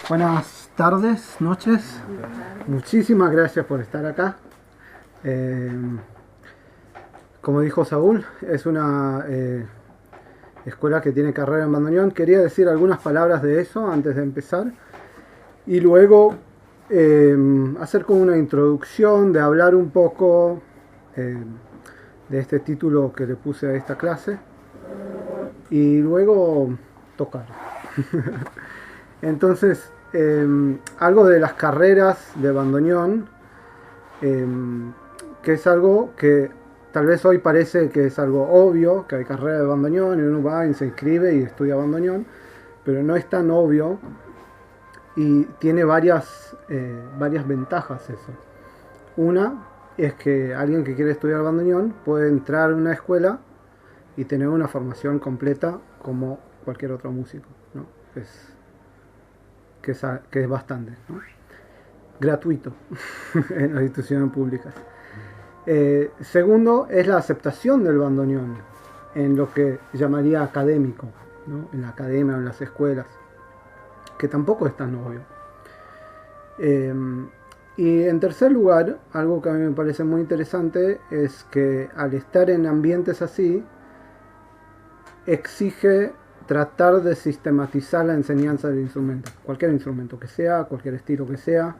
Buenas tardes, noches. Muchísimas gracias por estar acá. Como dijo Saúl, es una escuela que tiene carrera en bandoneón. Quería decir algunas palabras de eso antes de empezar. Y luego hacer como una introducción, de hablar un poco de este título que le puse a esta clase. Y luego tocar. Entonces, algo de las carreras de bandoneón, que es algo que tal vez hoy parece que es algo obvio, que hay carrera de bandoneón y uno va y se inscribe y estudia bandoneón, pero no es tan obvio y tiene varias ventajas eso. Una es que alguien que quiere estudiar bandoneón puede entrar a una escuela y tener una formación completa como cualquier otro músico, ¿no? Que es bastante, ¿no? Gratuito en las instituciones públicas. Segundo es la aceptación del bandoneón en lo que llamaría académico, ¿no? En la academia o en las escuelas, que tampoco es tan obvio. Y en tercer lugar, algo que a mí me parece muy interesante es que al estar en ambientes así, exige tratar de sistematizar la enseñanza del instrumento, cualquier instrumento que sea, cualquier estilo que sea,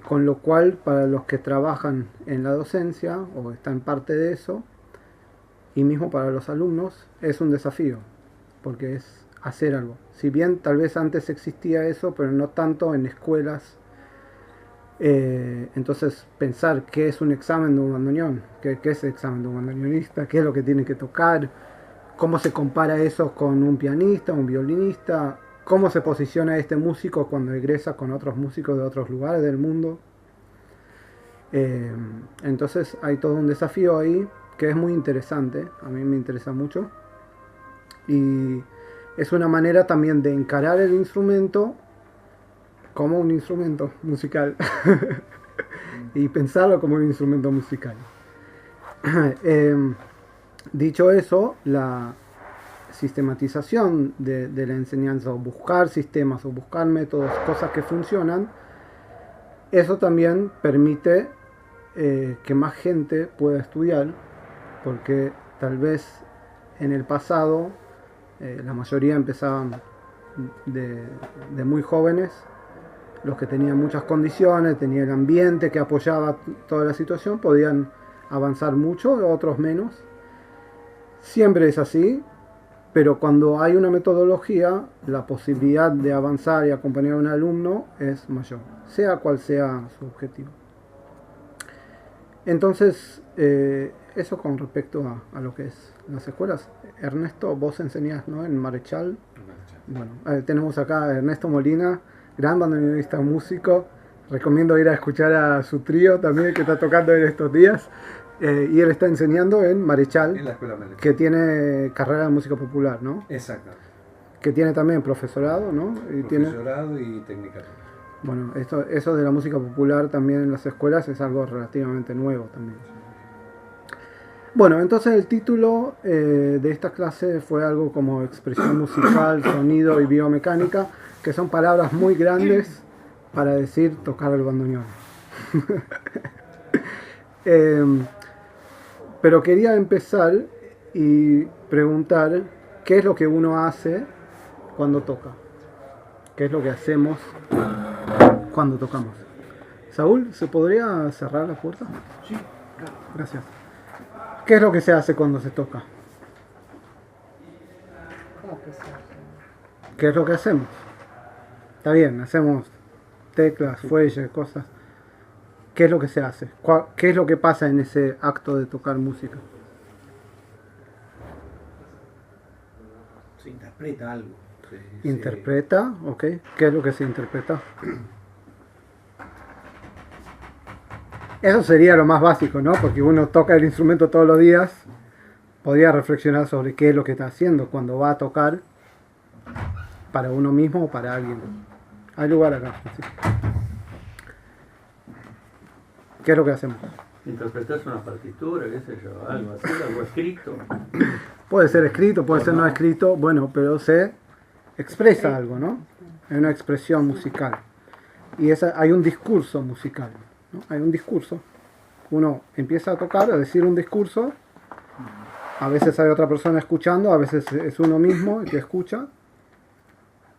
con lo cual para los que trabajan en la docencia o están parte de eso, y mismo para los alumnos, es un desafío, porque es hacer algo. Si bien tal vez antes existía eso, pero no tanto en escuelas, entonces pensar qué es un examen de un bandoneón, qué es el examen de un bandoneonista, qué es lo que tiene que tocar, cómo se compara eso con un pianista, un violinista, cómo se posiciona este músico cuando egresa con otros músicos de otros lugares del mundo. Entonces hay todo un desafío ahí que es muy interesante, a mí me interesa mucho. Y es una manera también de encarar el instrumento como un instrumento musical y pensarlo como un instrumento musical. Dicho eso, la sistematización de la enseñanza, o buscar sistemas, o buscar métodos, cosas que funcionan, eso también permite que más gente pueda estudiar, porque tal vez en el pasado la mayoría empezaban de muy jóvenes, los que tenían muchas condiciones, tenían el ambiente que apoyaba toda la situación, podían avanzar mucho, otros menos. Siempre es así, pero cuando hay una metodología, la posibilidad de avanzar y acompañar a un alumno es mayor, sea cual sea su objetivo. Entonces, eso con respecto a lo que es las escuelas. Ernesto, vos enseñás, ¿no?, en Marechal. Bueno, tenemos acá a Ernesto Molina, gran bandoneonista músico. Recomiendo ir a escuchar a su trío también, que está tocando en estos días. Y él está enseñando en Marechal, en la escuela Marechal, que tiene carrera de música popular, ¿no? Exacto. Que tiene también profesorado, ¿no? Profesorado y tecnicatura. Bueno, eso de la música popular también en las escuelas es algo relativamente nuevo también. Bueno, entonces el título de esta clase fue algo como expresión musical, sonido y biomecánica, que son palabras muy grandes para decir tocar el bandoneón. Pero quería empezar y preguntar qué es lo que uno hace cuando toca. ¿Qué es lo que hacemos cuando tocamos? Saúl, ¿se podría cerrar la puerta? Sí, claro. Gracias. ¿Qué es lo que se hace cuando se toca? ¿Cómo que se hace? ¿Qué es lo que hacemos? Está bien, hacemos teclas, fuelles, cosas. ¿Qué es lo que se hace? ¿Qué es lo que pasa en ese acto de tocar música? Se interpreta algo. ¿Interpreta? Ok. ¿Qué es lo que se interpreta? Eso sería lo más básico, ¿no? Porque uno toca el instrumento todos los días, podría reflexionar sobre qué es lo que está haciendo cuando va a tocar para uno mismo o para alguien. Hay lugar acá. ¿Sí? ¿Qué es lo que hacemos? Interpretas una partitura, qué sé yo, algo así, algo escrito. Puede ser escrito, puede ser no escrito, bueno, pero se expresa algo, ¿no? hay una expresión musical. Y hay un discurso musical, ¿no? Hay un discurso. Uno empieza a tocar, a decir un discurso. A veces hay otra persona escuchando, a veces es uno mismo el que escucha.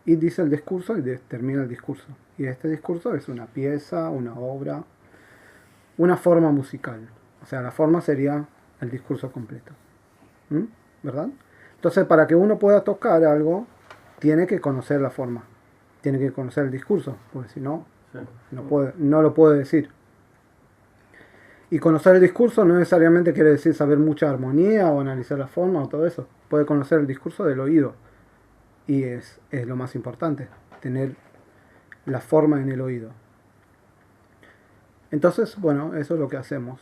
Y dice el discurso y termina el discurso. Y este discurso es una pieza, una obra, una forma musical. O sea, la forma sería el discurso completo. ¿Verdad? Entonces, para que uno pueda tocar algo, tiene que conocer la forma. Tiene que conocer el discurso, porque si no, Sí. no lo puede decir. Y conocer el discurso no necesariamente quiere decir saber mucha armonía o analizar la forma o todo eso. Puede conocer el discurso del oído. Y es lo más importante, tener la forma en el oído. Entonces, bueno, eso es lo que hacemos.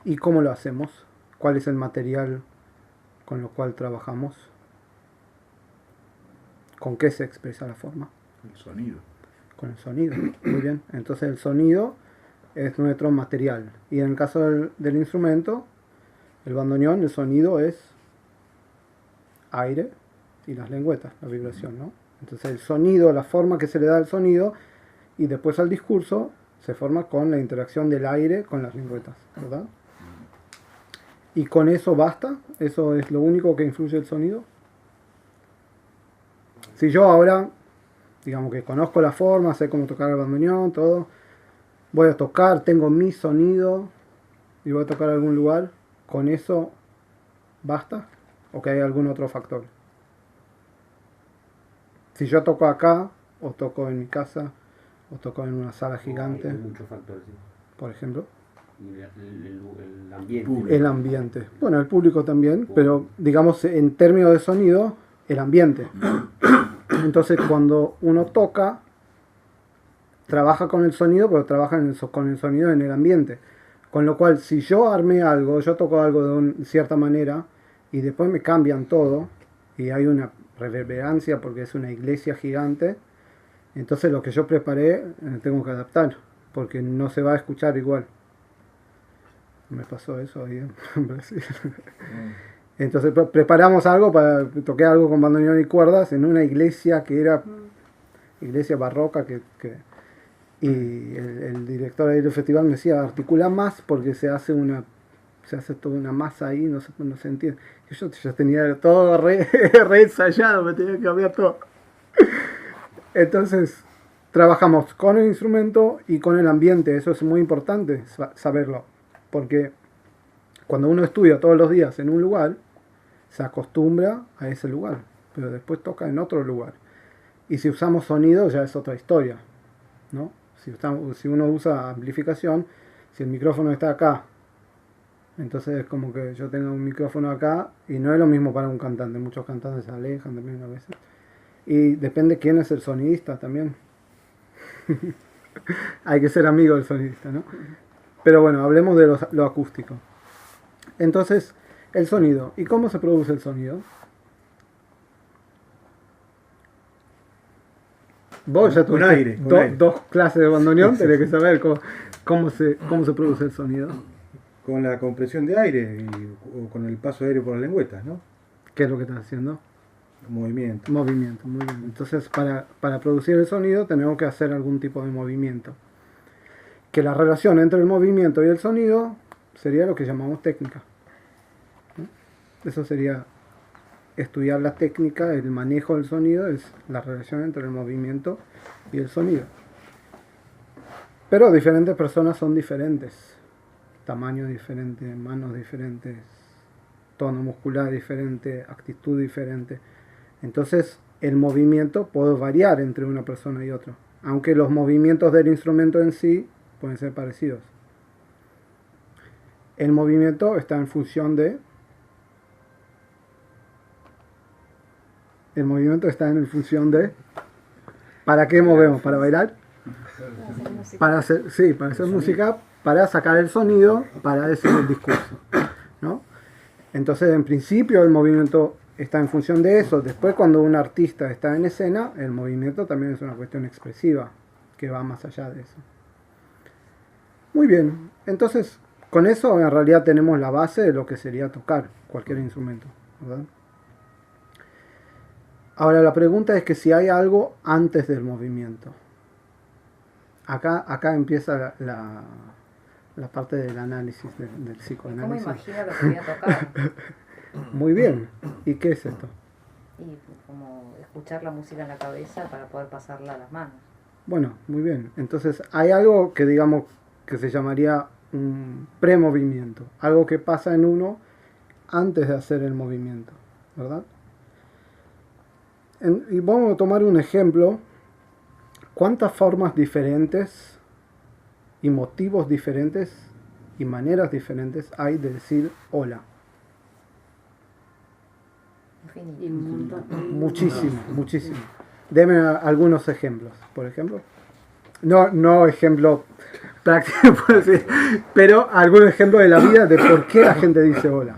¿Y cómo lo hacemos? ¿Cuál es el material con lo cual trabajamos? ¿Con qué se expresa la forma? El sonido. Con el sonido. Muy bien. Entonces el sonido es nuestro material. Y en el caso del instrumento, el bandoneón, el sonido es aire y las lengüetas, la vibración, ¿no? Entonces el sonido, la forma que se le da al sonido y después al discurso se forma con la interacción del aire con las lengüetas, ¿verdad? Y con eso basta, eso es lo único que influye el sonido. Si yo ahora, digamos que conozco la forma, sé cómo tocar el bandoneón, todo, voy a tocar, tengo mi sonido y voy a tocar algún lugar, ¿con eso basta? ¿O que hay algún otro factor? Si yo toco acá, o toco en mi casa, o toco en una sala gigante, Hay muchos factores, sí. por ejemplo. Y el ambiente. Público. El ambiente. Bueno, el público también, pero digamos en términos de sonido, el ambiente. Entonces cuando uno toca, trabaja con el sonido, pero trabaja con el sonido en el ambiente. Con lo cual, si yo armé algo, yo toco algo de cierta manera, y después me cambian todo, y hay una reverberancia porque es una iglesia gigante, entonces lo que yo preparé tengo que adaptar, porque no se va a escuchar igual. Me pasó eso ahí en Brasil. Entonces preparamos algo, toqué algo con bandoneón y cuerdas en una iglesia que era iglesia barroca y el director ahí del festival me decía, articula más porque se hace toda una masa ahí, no se entiende. Y yo ya tenía todo re ensayado, me tenía que cambiar todo. Entonces trabajamos con el instrumento y con el ambiente, eso es muy importante saberlo, porque cuando uno estudia todos los días en un lugar, se acostumbra a ese lugar, pero después toca en otro lugar. Y si usamos sonido ya es otra historia, ¿no? Si uno usa amplificación, si el micrófono está acá, entonces es como que yo tengo un micrófono acá y no es lo mismo para un cantante. Muchos cantantes se alejan también a veces. Y depende quién es el sonidista también. Hay que ser amigo del sonidista, ¿no? Pero bueno, hablemos de lo acústico. Entonces, el sonido. ¿Y cómo se produce el sonido? Vos ya Con tuviste aire, con aire. dos clases de bandoneón, tenés que saber cómo se produce el sonido. Con la compresión de aire o con el paso de aire por las lengüetas, ¿no? ¿Qué es lo que estás haciendo? Movimiento. Movimiento, muy bien. Entonces, para producir el sonido tenemos que hacer algún tipo de movimiento. Que la relación entre el movimiento y el sonido sería lo que llamamos técnica, ¿no? Eso sería estudiar la técnica, el manejo del sonido, es la relación entre el movimiento y el sonido. Pero diferentes personas son diferentes. Tamaño diferente, manos diferentes, tono muscular diferente, actitud diferente. Entonces el movimiento puede variar entre una persona y otra, aunque los movimientos del instrumento en sí pueden ser parecidos. El movimiento está en función de... ¿Para qué movemos? ¿Para bailar? Para hacer música, para sacar el sonido, para decir el discurso, ¿no? Entonces, en principio, el movimiento está en función de eso. Después, cuando un artista está en escena, el movimiento también es una cuestión expresiva, que va más allá de eso. Muy bien, entonces, con eso en realidad tenemos la base de lo que sería tocar cualquier instrumento, ¿verdad? Ahora la pregunta es que si hay algo antes del movimiento. Acá empieza la parte del análisis, del ¿Cómo psicoanálisis. imagino lo que voy a tocar? Muy bien. ¿Y qué es esto? Y como escuchar la música en la cabeza para poder pasarla a las manos. Bueno, muy bien. Entonces hay algo que digamos que se llamaría un premovimiento. Algo que pasa en uno antes de hacer el movimiento, ¿verdad? Y vamos a tomar un ejemplo. ¿Cuántas formas diferentes y motivos diferentes y maneras diferentes hay de decir hola? Infinito. Y un montón. Muchísimo, muchísimo. Deme algunos ejemplos, por ejemplo. No ejemplo práctico, puedo decir, pero algún ejemplo de la vida de por qué la gente dice hola.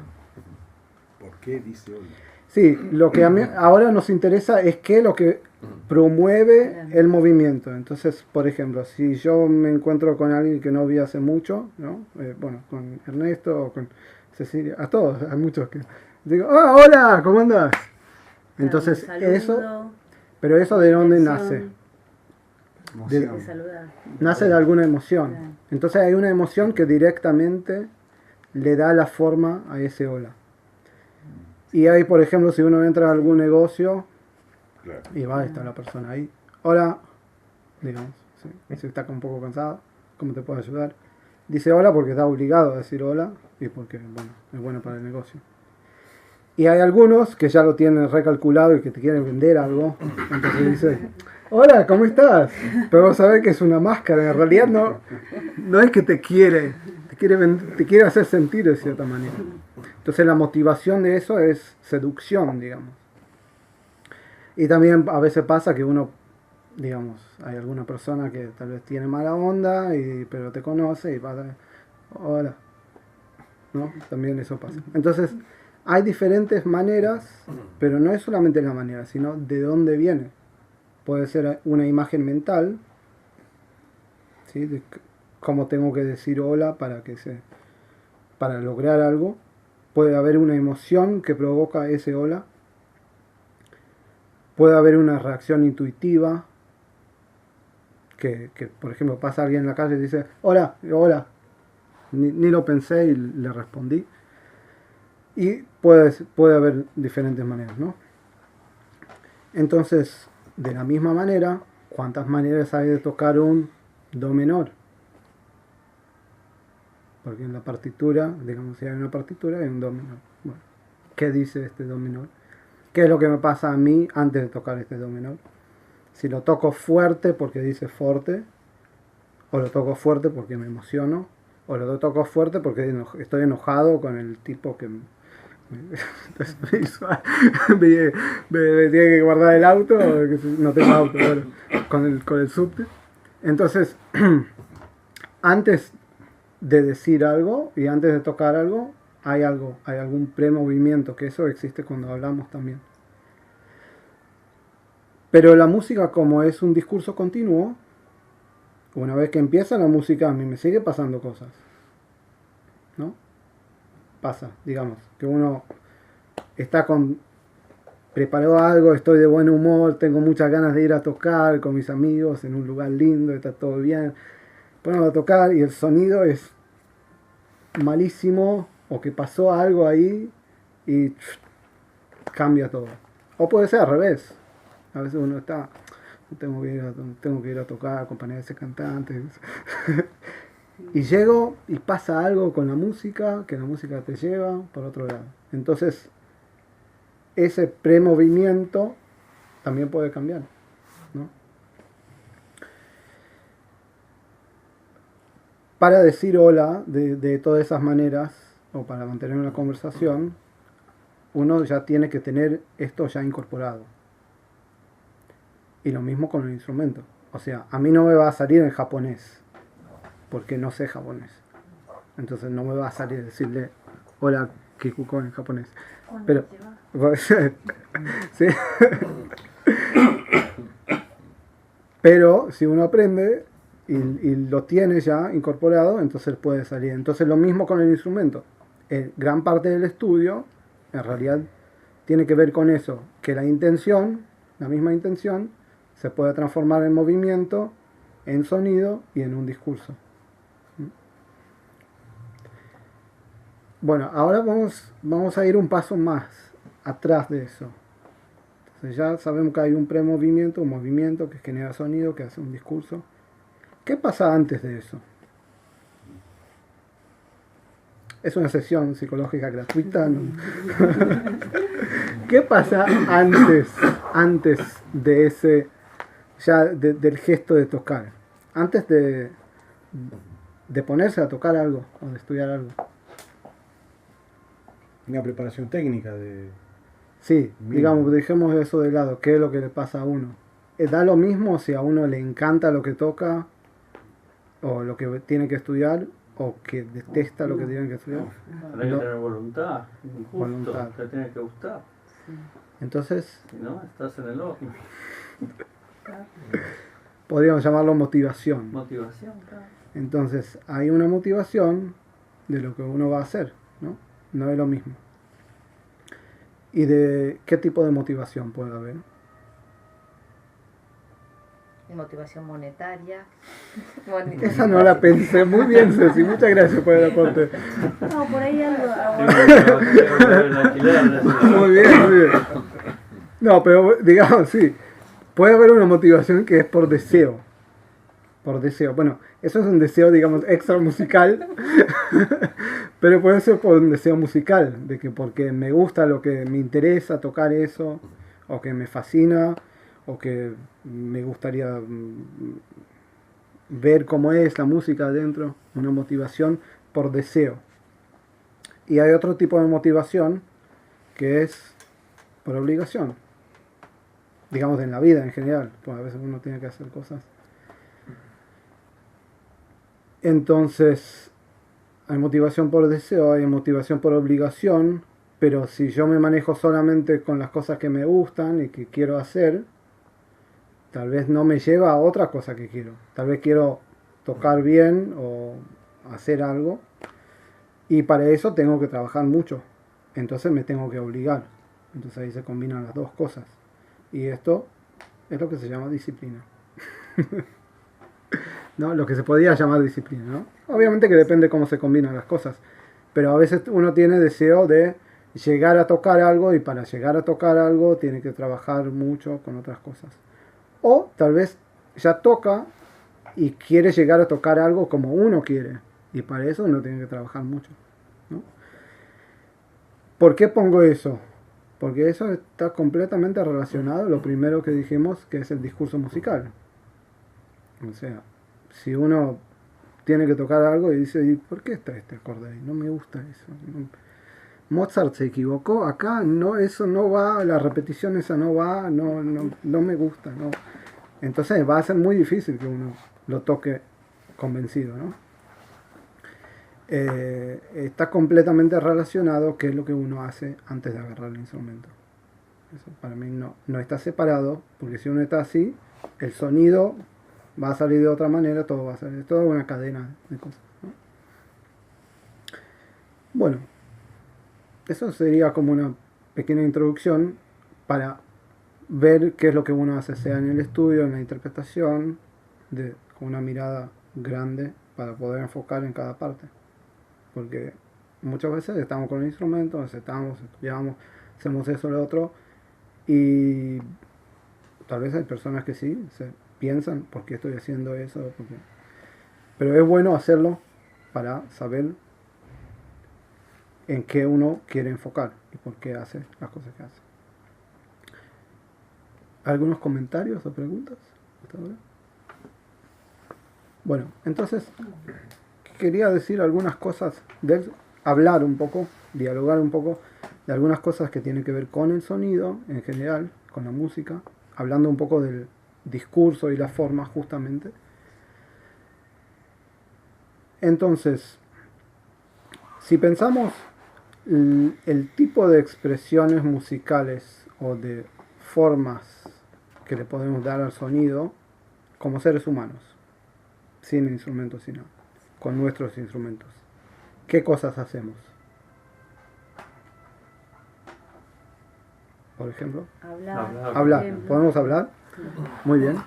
¿Por qué dice hola? Sí, lo que a mí ahora nos interesa es qué es lo que promueve el movimiento. Entonces, por ejemplo, si yo me encuentro con alguien que no vi hace mucho, ¿no? Bueno, con Ernesto o con Cecilia, a todos, hay muchos que digo, ¡ah, hola! ¿Cómo andas? Entonces, Un saludo, eso, pero eso ¿de dónde atención, nace? Emoción. de saludar. Nace de alguna emoción. Claro. Entonces hay una emoción que directamente le da la forma a ese hola. Y ahí, por ejemplo, si uno entra a algún negocio Claro. y va, está la persona ahí, hola, digamos, ¿sí? Si está un poco cansado, ¿cómo te puedo ayudar? Dice hola porque está obligado a decir hola y porque, bueno, es bueno para el negocio. Y hay algunos que ya lo tienen recalculado y que te quieren vender algo, entonces dice, hola, ¿cómo estás? Pero vos sabés que es una máscara, en realidad no es que te quiere hacer sentir de cierta manera. Entonces la motivación de eso es seducción, digamos. Y también a veces pasa que uno, digamos, hay alguna persona que tal vez tiene mala onda, pero te conoce y pasa, hola, ¿no? También eso pasa. Entonces hay diferentes maneras, pero no es solamente la manera, sino de dónde viene. Puede ser una imagen mental, ¿sí? De cómo tengo que decir hola para lograr algo. Puede haber una emoción que provoca ese hola. Puede haber una reacción intuitiva. Que por ejemplo, pasa alguien en la calle y dice, hola, hola. Ni lo pensé y le respondí. Y puede haber diferentes maneras, ¿no? Entonces, de la misma manera, ¿cuántas maneras hay de tocar un do menor? Porque en la partitura, digamos, si hay una partitura, hay un do menor. Bueno, ¿qué dice este do menor? ¿Qué es lo que me pasa a mí antes de tocar este do menor? Si lo toco fuerte porque dice forte, o lo toco fuerte porque me emociono, o lo toco fuerte porque estoy enojado con el tipo que me tiene que guardar el auto, no tengo auto, bueno, con el subte. Entonces, antes de decir algo y antes de tocar algo, hay algún premovimiento, que eso existe cuando hablamos también. Pero la música, como es un discurso continuo, una vez que empieza la música, a mí me sigue pasando cosas, ¿no? Pasa, digamos, que uno está preparó algo, estoy de buen humor, tengo muchas ganas de ir a tocar con mis amigos en un lugar lindo, está todo bien, ponemos a tocar y el sonido es malísimo, o que pasó algo ahí y cambia todo. O puede ser al revés, a veces uno está, tengo que ir a tocar, acompañar a ese cantante. Y llego y pasa algo con la música, que la música te lleva por otro lado. Entonces, ese premovimiento también puede cambiar, ¿no? Para decir hola de todas esas maneras, o para mantener una conversación, uno ya tiene que tener esto ya incorporado. Y lo mismo con el instrumento. O sea, a mí no me va a salir en japonés, porque no sé japonés. Entonces no me va a salir decirle hola Kikuko en japonés. Pero sí. Pero si uno aprende y lo tiene ya incorporado, entonces puede salir. Entonces lo mismo con el instrumento. Gran parte del estudio en realidad tiene que ver con eso, que la intención la misma intención se puede transformar en movimiento, en sonido y en un discurso. Bueno, ahora vamos a ir un paso más atrás de eso. Entonces ya sabemos que hay un premovimiento, un movimiento que genera sonido, que hace un discurso. ¿Qué pasa antes de eso? Es una sesión psicológica gratuita, ¿no? ¿Qué pasa antes de ese, ya del gesto de tocar? Antes de ponerse a tocar algo o de estudiar algo. Una preparación técnica de... Sí, Bien. digamos, dejemos eso de lado. ¿Qué es lo que le pasa a uno? ¿Da lo mismo si a uno le encanta lo que toca o lo que tiene que estudiar o que detesta lo que tiene que estudiar? Hay que No. tener voluntad, justo, Voluntad. te tiene que gustar. Entonces, Si no, estás en el horno. podríamos llamarlo motivación. Motivación, claro. Entonces, hay una motivación de lo que uno va a hacer, ¿no? No es lo mismo. ¿Y de qué tipo de motivación puede haber? Motivación monetaria. Esa no la pensé. Muy bien, Ceci. Muchas gracias por el aporte. No, por ahí algo. Muy bien, muy bien. No, pero digamos, sí. Puede haber una motivación que es por deseo. Por deseo. Bueno, eso es un deseo, digamos, extra musical. Pero puede ser por un deseo musical. De que porque me gusta lo que me interesa tocar eso. O que me fascina. O que me gustaría ver cómo es la música adentro. Una motivación por deseo. Y hay otro tipo de motivación que es por obligación. Digamos, en la vida en general. Pues a veces uno tiene que hacer cosas. Entonces, hay motivación por deseo, hay motivación por obligación, pero si yo me manejo solamente con las cosas que me gustan y que quiero hacer, tal vez no me lleva a otra cosa que quiero. Tal vez quiero tocar bien o hacer algo, y para eso tengo que trabajar mucho. Entonces me tengo que obligar. Entonces ahí se combinan las dos cosas. Y esto es lo que se llama disciplina. ¿No? Lo que se podría llamar disciplina, ¿no? Obviamente que depende cómo se combinan las cosas, pero a veces uno tiene deseo de llegar a tocar algo y para llegar a tocar algo tiene que trabajar mucho con otras cosas. O tal vez ya toca y quiere llegar a tocar algo como uno quiere y para eso uno tiene que trabajar mucho, ¿no? ¿Por qué pongo eso? Porque eso está completamente relacionado a lo primero que dijimos, que es el discurso musical. O sea, si uno tiene que tocar algo y dice, ¿y por qué está este acorde ahí? No me gusta eso. No. Mozart se equivocó acá, no, eso no va, la repetición esa no va, no me gusta, no. Entonces va a ser muy difícil que uno lo toque convencido, ¿no? Está completamente relacionado qué es lo que uno hace antes de agarrar el instrumento. Eso para mí no está separado, porque si uno está así, el sonido va a salir de otra manera, todo va a salir, toda una cadena de cosas, ¿no? Bueno, eso sería como una pequeña introducción para ver qué es lo que uno hace, sea en el estudio, en la interpretación, con una mirada grande para poder enfocar en cada parte. Porque muchas veces estamos con el instrumento, estudiamos, hacemos eso o lo otro, y tal vez hay personas que sí, piensan, ¿por qué estoy haciendo eso? Pero es bueno hacerlo para saber en qué uno quiere enfocar y por qué hace las cosas que hace. ¿Algunos comentarios o preguntas hasta ahora? Bueno, entonces quería decir algunas cosas, hablar un poco, dialogar un poco de algunas cosas que tienen que ver con el sonido en general, con la música, hablando un poco del discurso y la forma justamente. Entonces, si pensamos el tipo de expresiones musicales o de formas que le podemos dar al sonido como seres humanos, sin instrumentos, sino con nuestros instrumentos, ¿qué cosas hacemos? por ejemplo. Hablar. Hablar, ¿podemos hablar? Muy bien.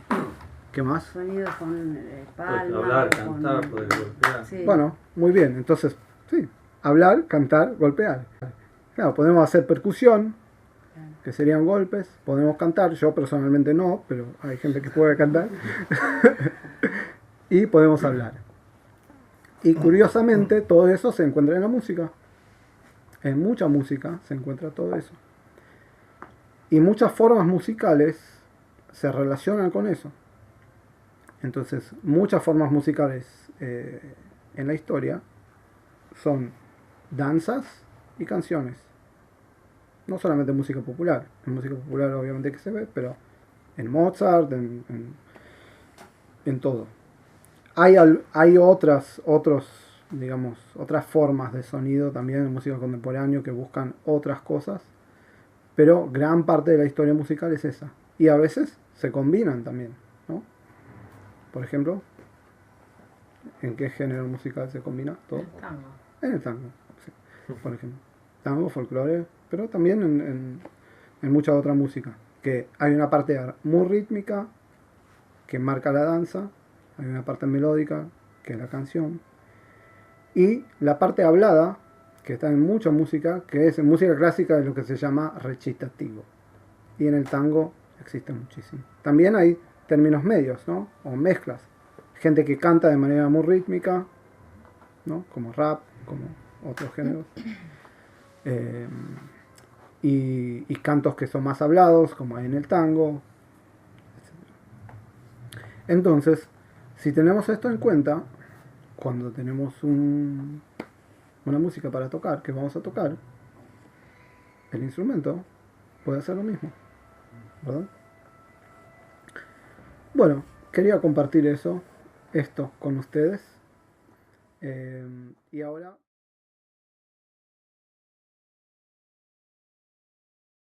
¿Qué más? Sonidos con palmas. Hablar, con- cantar, poder golpear. Sí. Bueno, muy bien. Entonces, sí, hablar, cantar, golpear. Claro, podemos hacer percusión, que serían golpes. Podemos cantar, yo personalmente no, pero hay gente que puede cantar. Y podemos hablar. Y curiosamente, todo eso se encuentra en la música. En mucha música se encuentra todo eso. Y muchas formas musicales se relacionan con eso. Entonces, muchas formas musicales en la historia son danzas y canciones. No solamente música popular. En música popular obviamente que se ve, pero en Mozart, en todo. Hay otras formas de sonido también en música contemporánea que buscan otras cosas, pero gran parte de la historia musical es esa. Y a veces se combinan también, ¿no? Por ejemplo, ¿en qué género musical se combina todo? Tango. En el tango, sí, por ejemplo. Tango, folclore, pero también en mucha otra música. Que hay una parte muy rítmica que marca la danza, hay una parte melódica que es la canción, y la parte hablada, que está en mucha música, que es en música clásica es lo que se llama recitativo. Y en el tango existe muchísimo. También hay términos medios, ¿no? O mezclas. Gente que canta de manera muy rítmica, ¿no? Como rap, como otros géneros. Y cantos que son más hablados, como hay en el tango. Entonces, si tenemos esto en cuenta, cuando tenemos una música para tocar, que vamos a tocar, el instrumento puede hacer lo mismo, ¿verdad? Bueno, quería compartir esto con ustedes. Y ahora...